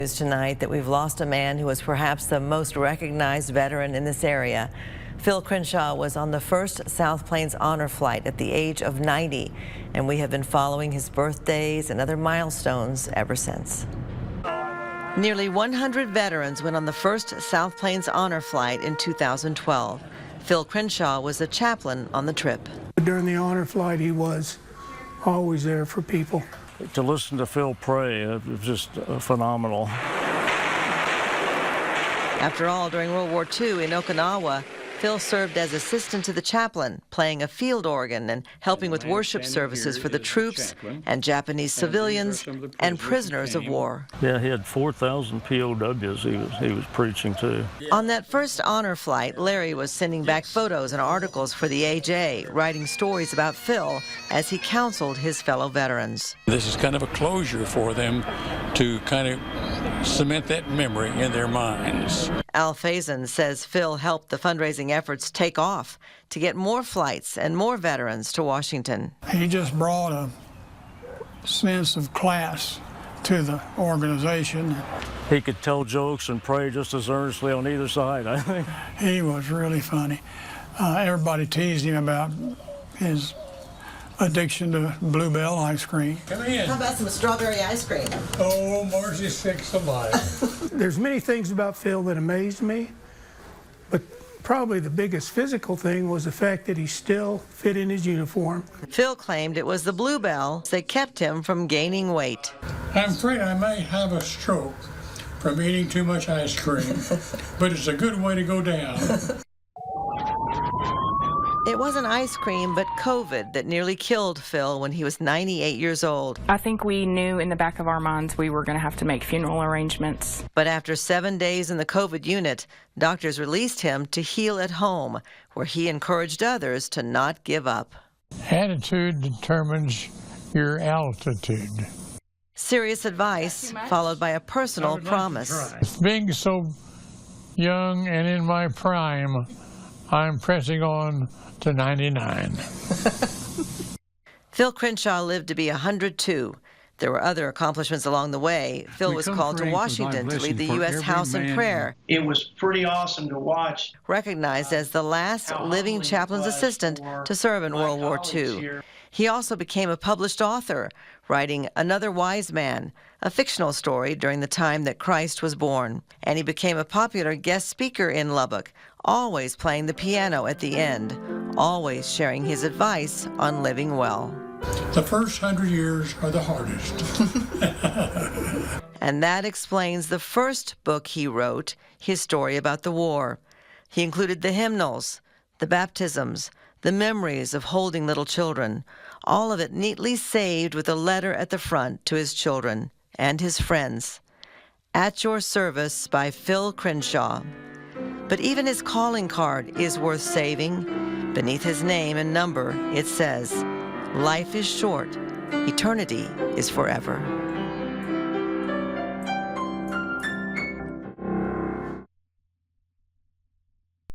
News tonight that we've lost a man who was perhaps the most recognized veteran in this area. Phil Crenshaw was on the first South Plains honor flight at the age of 90, and we have been following his birthdays and other milestones ever since. Nearly 100 veterans went on the first South Plains honor flight in 2012. Phil Crenshaw was a chaplain on the trip. During the honor flight, he was always there for people. To listen to Phil pray, it was just phenomenal. After all, during World War II in Okinawa, Phil served as assistant to the chaplain, playing a field organ and helping with worship services for the troops and Japanese civilians and prisoners of war. Yeah, he had 4,000 POWs he was preaching to. On that first honor flight, Larry was sending back photos and articles for the AJ, writing stories about Phil as he counseled his fellow veterans. This is kind of a closure for them to kind of cement that memory in their minds. Al Faison says Phil helped the fundraising efforts take off to get more flights and more veterans to Washington. He just brought a sense of class to the organization. He could tell jokes and pray just as earnestly on either side, I think. He was really funny. Everybody teased him about his addiction to Bluebell ice cream. Come in. How about some strawberry ice cream? Oh, Marcy sakes alive. There's many things about Phil that amazed me, but probably the biggest physical thing was the fact that he still fit in his uniform. Phil claimed it was the Bluebell that kept him from gaining weight. I'm afraid I may have a stroke from eating too much ice cream, but it's a good way to go down. It wasn't ice cream, but COVID that nearly killed Phil when he was 98 years old. I think we knew in the back of our minds we were going to have to make funeral arrangements. But after 7 days in the COVID unit, doctors released him to heal at home, where he encouraged others to not give up. Attitude determines your altitude. Serious advice, followed by a personal promise. Being so young and in my prime, I'm pressing on to 99. Phil Crenshaw lived to be 102. There were other accomplishments along the way. Phil was called to Washington to lead the U.S. House in prayer. It was pretty awesome to watch. Recognized as the last living chaplain's assistant to serve in World War II. He also became a published author, writing Another Wise Man, a fictional story during the time that Christ was born. And he became a popular guest speaker in Lubbock, always playing the piano at the end, always sharing his advice on living well. The first 100 years are the hardest. And that explains the first book he wrote, his story about the war. He included the hymnals, the baptisms, the memories of holding little children, all of it neatly saved with a letter at the front to his children and his friends. At Your Service by Phil Crenshaw. But even his calling card is worth saving. Beneath his name and number, it says, "Life is short, eternity is forever."